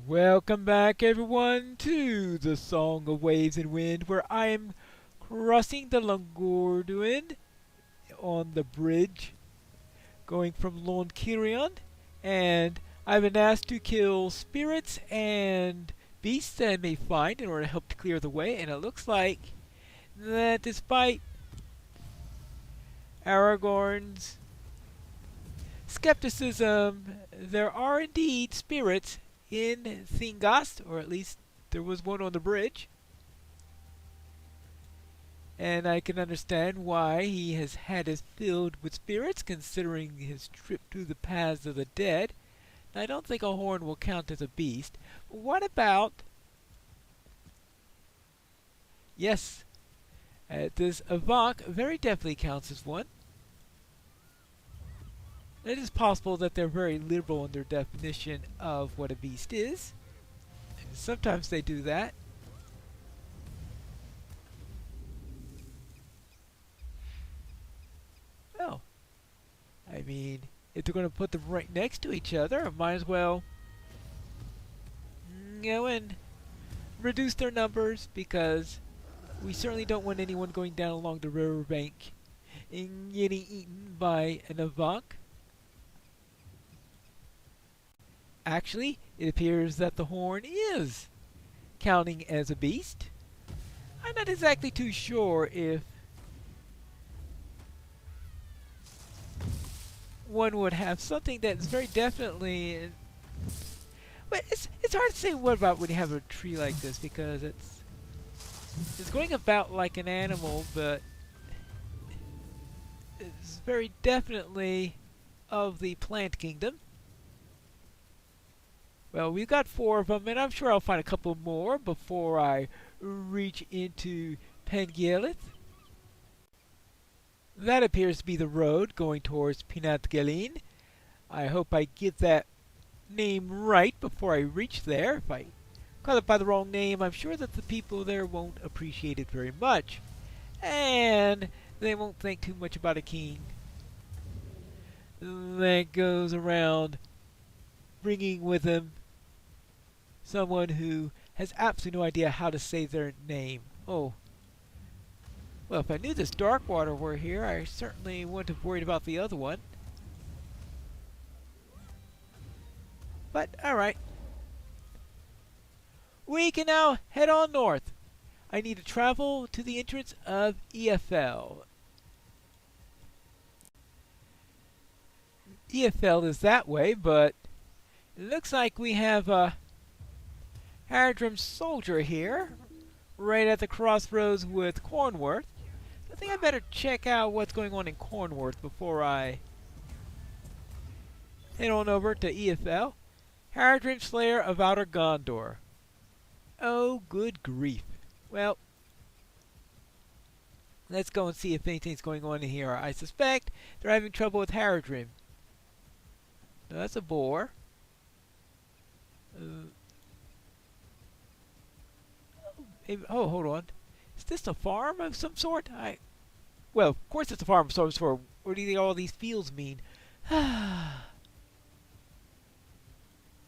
Welcome back, everyone, to the Song of Waves and Wind, where I am crossing the Langorduin on the bridge, going from Lon Kirion, and I've been asked to kill spirits and beasts that I may find in order to help to clear the way, and it looks like that despite Aragorn's skepticism, there are indeed spirits in Thingast, or at least there was one on the bridge. And I can understand why he has had us filled with spirits, considering his trip through the paths of the dead. I don't think a horn will count as a beast. What about... Yes, this Avok very definitely counts as one. It is possible that they're very liberal in their definition of what a beast is. Sometimes they do that. Well, I mean, if they're going to put them right next to each other, I might as well go and reduce their numbers, because we certainly don't want anyone going down along the riverbank and getting eaten by an Avok. Actually, it appears that the horn is counting as a beast. I'm not exactly too sure if one would have something that's very definitely... But it's hard to say what about when you have a tree like this, because it's going about like an animal, but it's very definitely of the plant kingdom. Well, we've got 4 of them, and I'm sure I'll find a couple more before I reach into Pengelith. That appears to be the road going towards Pinatgelin. I hope I get that name right before I reach there. If I call it by the wrong name, I'm sure that the people there won't appreciate it very much. And they won't think too much about a king that goes around bringing with him someone who has absolutely no idea how to say their name. Oh. Well, if I knew this Darkwater were here, I certainly wouldn't have worried about the other one. But, alright. We can now head on north. I need to travel to the entrance of EFL. EFL is that way, but it looks like we have a Haradrim soldier here, right at the crossroads with Cornworth. I think I better check out what's going on in Cornworth before I head on over to EFL. Haradrim Slayer of Outer Gondor. Oh, good grief. Well, let's go and see if anything's going on in here. I suspect they're having trouble with Haradrim. No, that's a boar. Oh, hold on. Is this a farm of some sort? Well, of course it's a farm of some sort. What do you think all these fields mean?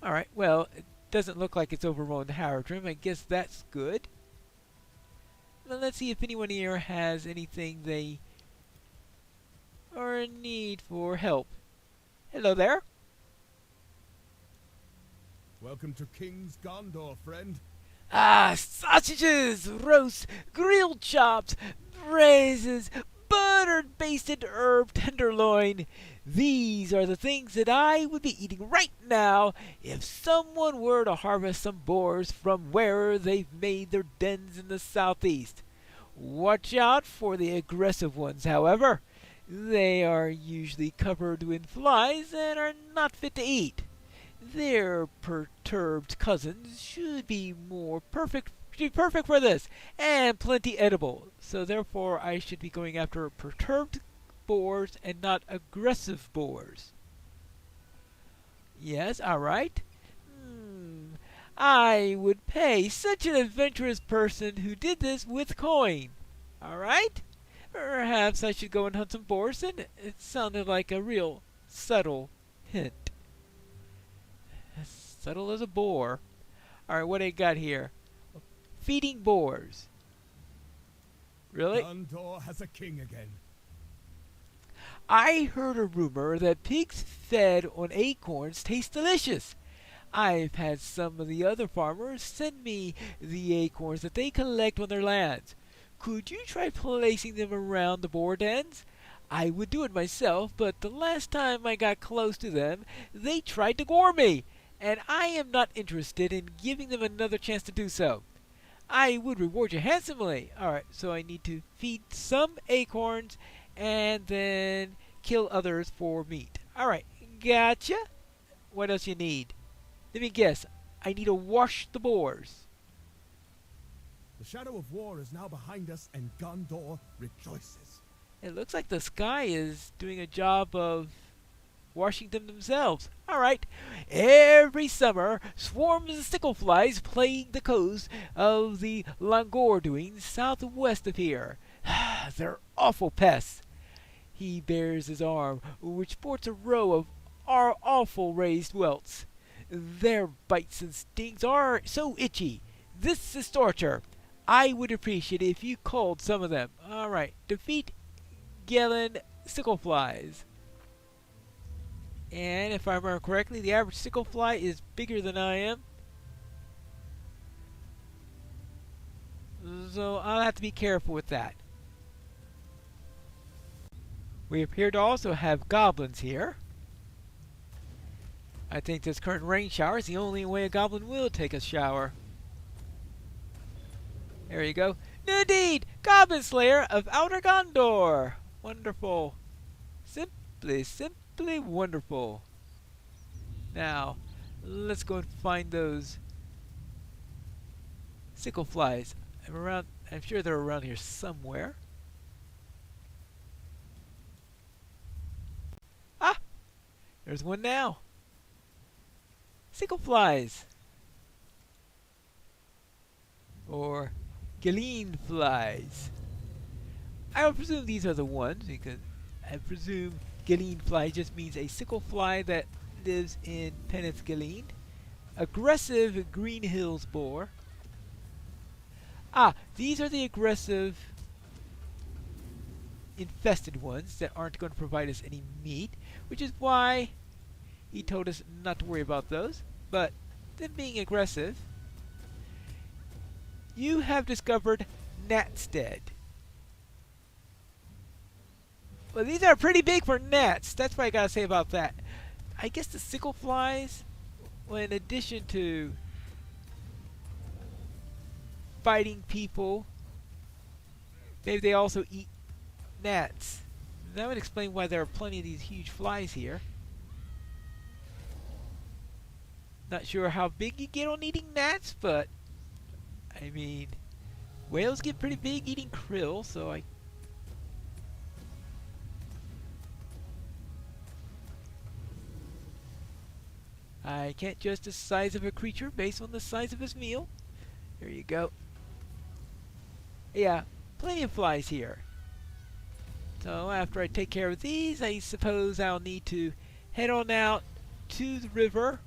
Alright, well, it doesn't look like it's overrun Haradrim. I guess that's good. Now let's see if anyone here has anything they are in need for help. Hello there. Welcome to King's Gondor, friend. Ah, sausages, roast, grilled chops, braises, buttered basted herb tenderloin. These are the things that I would be eating right now if someone were to harvest some boars from where they've made their dens in the southeast. Watch out for the aggressive ones, however. They are usually covered with flies and are not fit to eat. Their perturbed cousins should be perfect for this, and plenty edible. So therefore I should be going after perturbed boars and not aggressive boars. Yes, alright. I would pay such an adventurous person who did this with coin. Alright? Perhaps I should go and hunt some boars, and it sounded like a real subtle hint. Subtle as a boar. Alright, what I got here? Feeding boars. Really? Gondor has a king again. I heard a rumor that pigs fed on acorns taste delicious. I've had some of the other farmers send me the acorns that they collect on their lands. Could you try placing them around the boar dens? I would do it myself, but the last time I got close to them, they tried to gore me, and I am not interested in giving them another chance to do so. I would reward you handsomely. Alright, so I need to feed some acorns and then kill others for meat. Alright, gotcha. What else you need? Let me guess. I need to wash the boars. The shadow of war is now behind us, and Gondor rejoices. It looks like the sky is doing a job of washing them themselves. Alright. Every summer, swarms of stickleflies plague the coast of the Langorduin southwest of here. They're awful pests. He bares his arm, which sports a row of awful raised welts. Their bites and stings are so itchy. This is torture. I would appreciate it if you called some of them. Alright. Defeat Gelen stickleflies. And if I remember correctly, the average sticklefly is bigger than I am. So I'll have to be careful with that. We appear to also have goblins here. I think this current rain shower is the only way a goblin will take a shower. There you go. New deed! Goblin Slayer of Outer Gondor! Wonderful. Simply wonderful. Now, let's go and find those stickleflies. I'm sure they're around here somewhere. Ah! There's one now. Stickleflies. Or Galeen flies. I would presume these are the ones, because I presume Galeen fly just means a sickle fly that lives in Peneth Galeen. Aggressive Green Hills boar. Ah, these are the aggressive infested ones that aren't going to provide us any meat, which is why he told us not to worry about those. But them being aggressive, you have discovered Gnatstead. Well, these are pretty big for gnats. That's what I gotta say about that. I guess the sickle flies, well, in addition to fighting people, maybe they also eat gnats. That would explain why there are plenty of these huge flies here. Not sure how big you get on eating gnats, but I mean, whales get pretty big eating krill, so I can't judge the size of a creature based on the size of his meal. There you go. Yeah, plenty of flies here. So after I take care of these, I suppose I'll need to head on out to the river,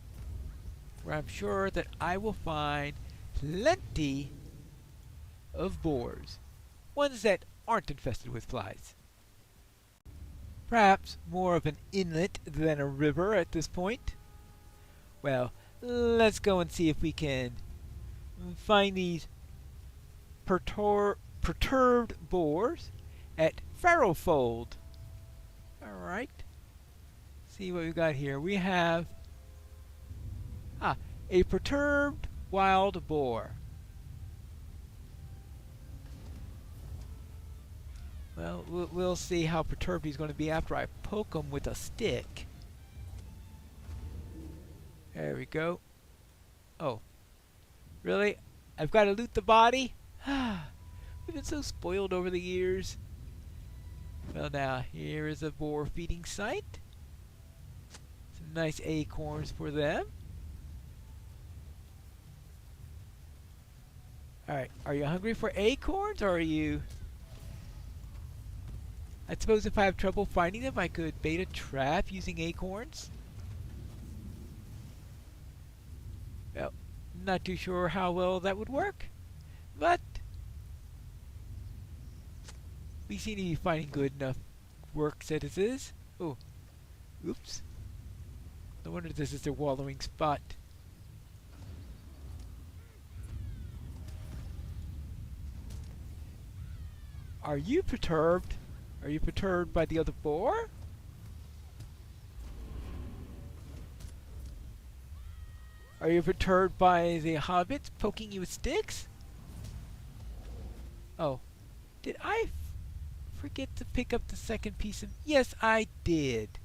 where I'm sure that I will find plenty of boars. Ones that aren't infested with flies. Perhaps more of an inlet than a river at this point. Well, let's go and see if we can find these perturbed boars at Farrowfold. Alright. See what we got here. We have a perturbed wild boar. Well, we'll see how perturbed he's going to be after I poke him with a stick. There we go. Oh. Really? I've got to loot the body? We've been so spoiled over the years. Well now, here is a boar feeding site. Some nice acorns for them. Alright, are you hungry for acorns, or are you... I suppose if I have trouble finding them, I could bait a trap using acorns. Well, not too sure how well that would work, but we seem to be finding good enough work as it is. Oh, oops. No wonder this is their wallowing spot. Are you perturbed? Are you perturbed by the other boar? Are you perturbed by the hobbits poking you with sticks? Oh, did I forget to pick up the second piece of... Yes, I did.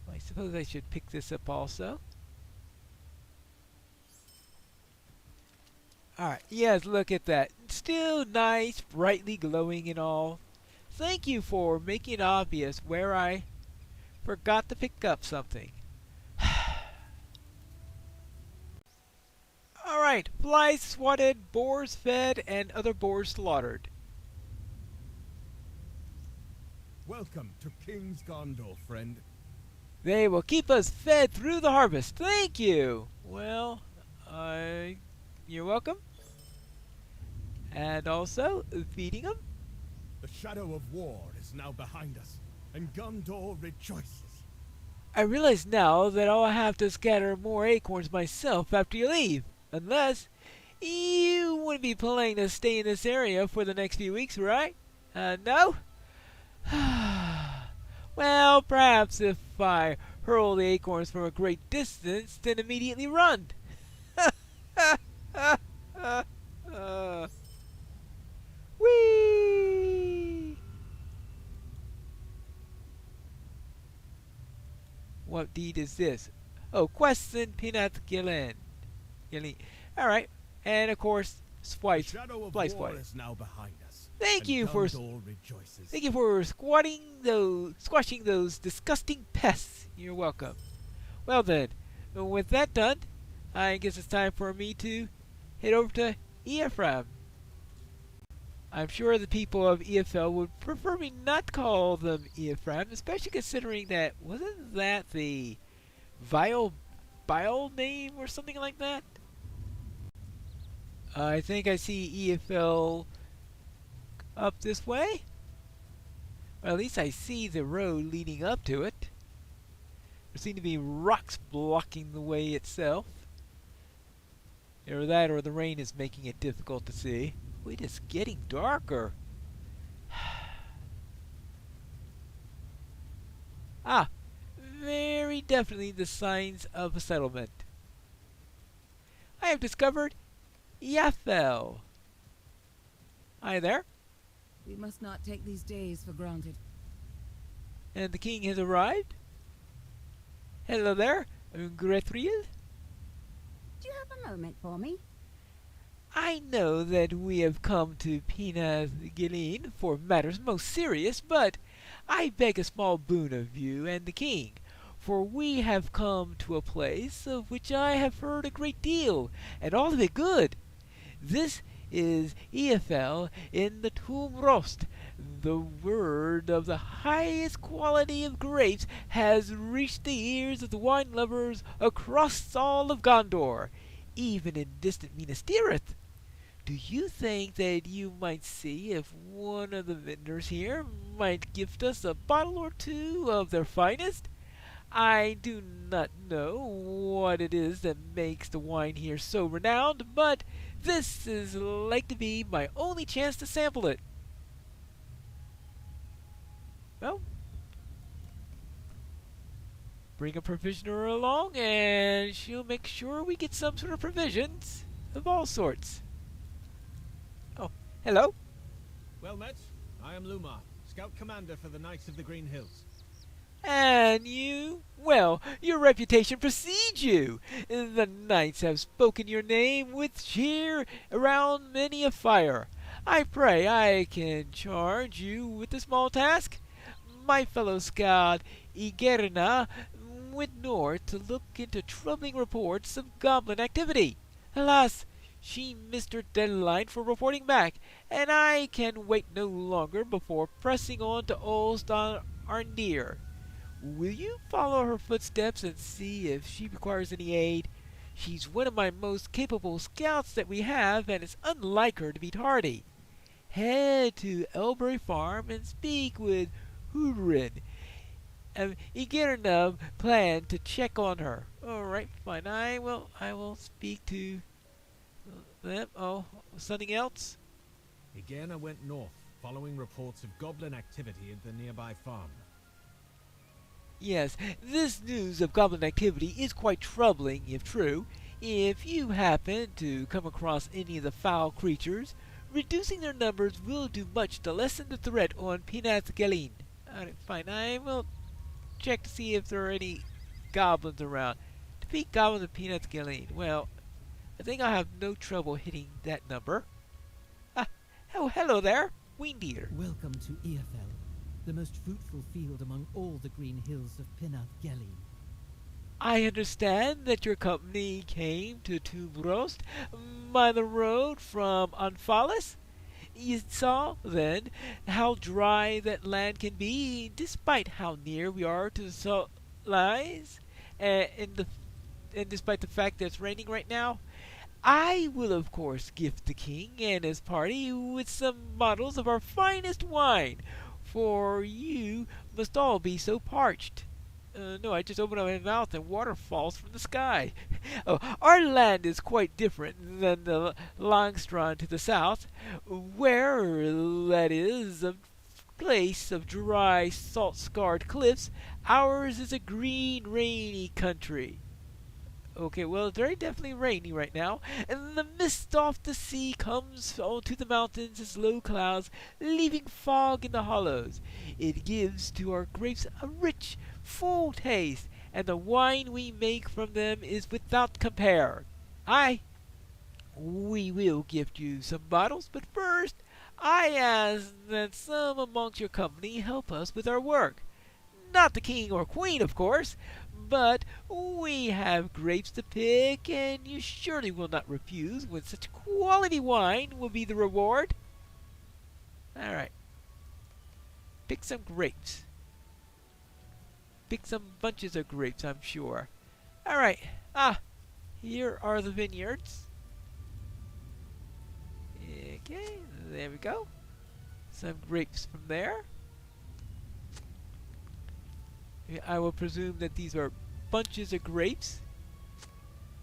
Well, I suppose I should pick this up also. Alright, yes, look at that. Still nice, brightly glowing and all. Thank you for making it obvious where I forgot to pick up something. Alright, flies swatted, boars fed, and other boars slaughtered. Welcome to King's Gondor, friend. They will keep us fed through the harvest. Thank you. Well, you're welcome. And also, feeding them. The shadow of war is now behind us, and Gondor rejoices. I realize now that I'll have to scatter more acorns myself after you leave. Unless you wouldn't be planning to stay in this area for the next few weeks, right? No? Well, perhaps if I hurl the acorns from a great distance, then immediately run. Whee! What deed is this? Oh, Questin Pinath Gillen. Alright, and of course, The shadow of war Swipe. is now behind us. Thank and you for Gondor rejoices. Thank you for squashing those disgusting pests. You're welcome. Well then, with that done, I guess it's time for me to head over to Ephraim. I'm sure the people of EFL would prefer me not to call them Ephraim, especially considering that wasn't that the vile bile name or something like that? I think I see EFL up this way. Or at least I see the road leading up to it. There seem to be rocks blocking the way itself. Either that or the rain is making it difficult to see. Wait, it's getting darker. Ah, very definitely the signs of a settlement. I have discovered Yaffel. Hi there. We must not take these days for granted. And the king has arrived. Hello there, Grethriel. Do you have a moment for me? I know that we have come to Pinath Gilleen for matters most serious, but I beg a small boon of you and the king, for we have come to a place of which I have heard a great deal, and all of it good. This is Eafel in the Tomb Rost. The word of the highest quality of grapes has reached the ears of the wine lovers across all of Gondor, even in distant Minas Tirith. Do you think that you might see if one of the vendors here might gift us a bottle or two of their finest? I do not know what it is that makes the wine here so renowned, but this is like to be my only chance to sample it. Well, bring a provisioner along and she'll make sure we get some sort of provisions of all sorts. Oh, hello. Well met. I am Lumar, Scout Commander for the Knights of the Green Hills. And you? Well, your reputation precedes you. The knights have spoken your name with cheer around many a fire. I pray I can charge you with a small task. My fellow scout Igerna went north to look into troubling reports of goblin activity. Alas, she missed her deadline for reporting back, and I can wait no longer before pressing on to Ulst Arndir. Will you follow her footsteps and see if she requires any aid? She's one of my most capable scouts that we have, and it's unlike her to be tardy. Head to Elbury Farm and speak with Hoodrin. You get enough plan to check on her. All right, fine. I will speak to them. Oh, something else? Again, I went north, following reports of goblin activity at the nearby farm. Yes, this news of goblin activity is quite troubling, if true. If you happen to come across any of the foul creatures, reducing their numbers will do much to lessen the threat on Pinat Galeen. Alright, fine. I will check to see if there are any goblins around. Defeat goblins of Pinat Galeen. Well, I think I'll have no trouble hitting that number. Oh, hello there, Weendeer. Welcome to Earfell, the most fruitful field among all the green hills of Pinath Gelly. I understand that your company came to Tombrost by the road from Anfalis. You saw, then, how dry that land can be, despite how near we are to the supplies, and despite the fact that it's raining right now. I will, of course, gift the king and his party with some bottles of our finest wine, for you must all be so parched. No, I just open up my mouth and water falls from the sky. Oh, our land is quite different than the Langstrand to the south, where, that is, a place of dry, salt-scarred cliffs. Ours is a green, rainy country. Okay, well, it's very definitely rainy right now, and the mist off the sea comes onto the mountains as low clouds, leaving fog in the hollows. It gives to our grapes a rich, full taste, and the wine we make from them is without compare. We will gift you some bottles, but first I ask that some amongst your company help us with our work. Not the king or queen, of course, but we have grapes to pick, and you surely will not refuse when such quality wine will be the reward. All right. Pick some grapes. Pick some bunches of grapes, I'm sure. All right. Here are the vineyards. Okay, there we go. Some grapes from there. I will presume that these are bunches of grapes,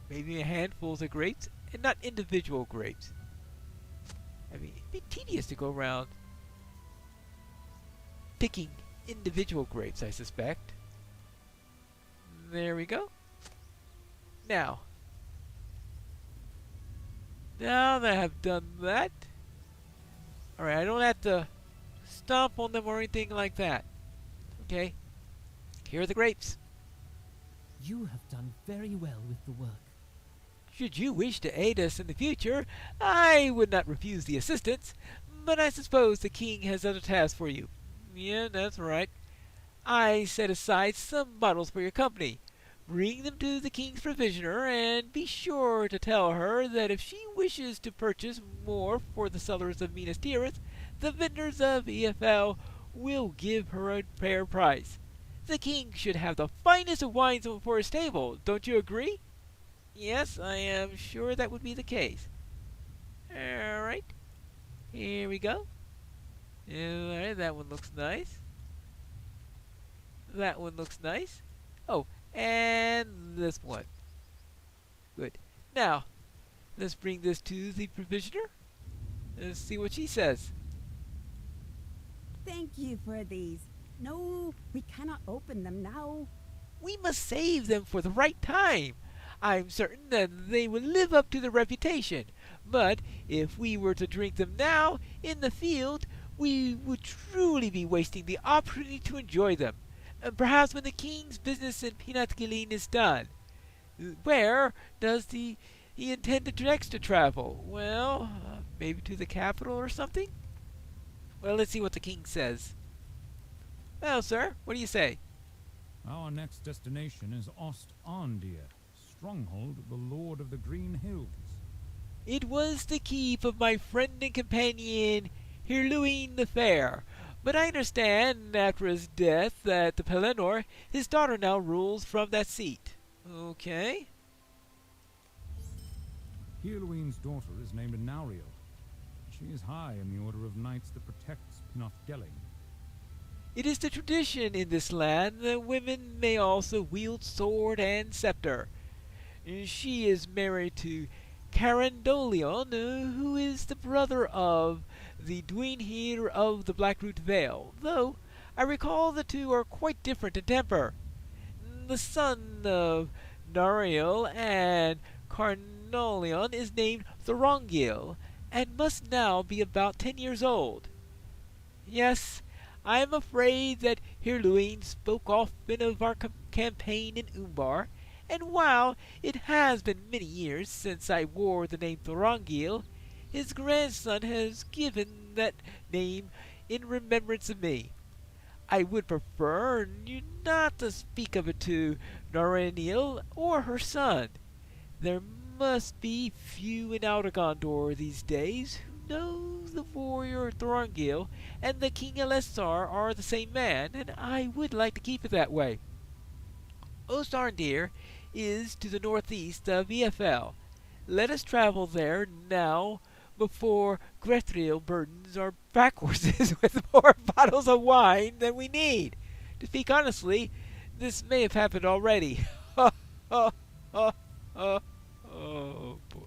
maybe handfuls of grapes, and not individual grapes. I mean, it'd be tedious to go around picking individual grapes, I suspect. There we go. Now that I have done that, alright, I don't have to stomp on them or anything like that. Okay? Here are the grapes. You have done very well with the work. Should you wish to aid us in the future, I would not refuse the assistance, but I suppose the king has other tasks for you. Yeah, that's right. I set aside some bottles for your company. Bring them to the king's provisioner, and be sure to tell her that if she wishes to purchase more for the cellars of Minas Tirith, the vendors of EFL will give her a fair price. The king should have the finest of wines for his table, don't you agree? Yes, I am sure that would be the case. Alright, here we go. Alright, that one looks nice. That one looks nice. Oh, and this one. Good. Now, let's bring this to the provisioner. Let's see what she says. Thank you for these. No, we cannot open them now. We must save them for the right time. I'm certain that they will live up to their reputation. But if we were to drink them now in the field, we would truly be wasting the opportunity to enjoy them. Perhaps when the king's business in Pinat Galeen is done. Where does he intend to next to travel? Well, maybe to the capital or something? Well, let's see what the king says. Well, sir, what do you say? Our next destination is Ost-Andir, stronghold of the Lord of the Green Hills. It was the keep of my friend and companion, Hirluin the Fair. But I understand, after his death at the Pelennor, his daughter now rules from that seat. Okay. Heirluine's daughter is named Nauriel. She is high in the order of knights that protects Pinothgelling. It is the tradition in this land that women may also wield sword and scepter. She is married to Carandolion, who is the brother of the Duinhir of the Blackroot Vale, though I recall the two are quite different in temper. The son of Nariel and Carnolion is named Thorongil, and must now be about 10 years old. Yes, I am afraid that Heirluine spoke often of our campaign in Umbar, and while it has been many years since I wore the name Thorongil, his grandson has given that name in remembrance of me. I would prefer you not to speak of it to Noraniel or her son. There must be few in Outer Gondor these days who know the warrior Thorongil and the King Elessar are the same man, and I would like to keep it that way. Ostarndir is to the northeast of EFL. Let us travel there now before Grethriel burdens our pack horses with more bottles of wine than we need. To speak honestly, this may have happened already. Oh boy.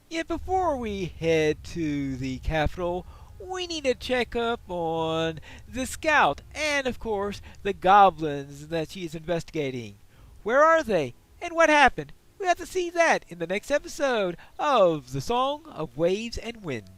Yet before we head to the capital, we need to check up on the scout and, of course, the goblins that she is investigating. Where are they? And what happened? We have to see that in the next episode of The Song of Waves and Winds.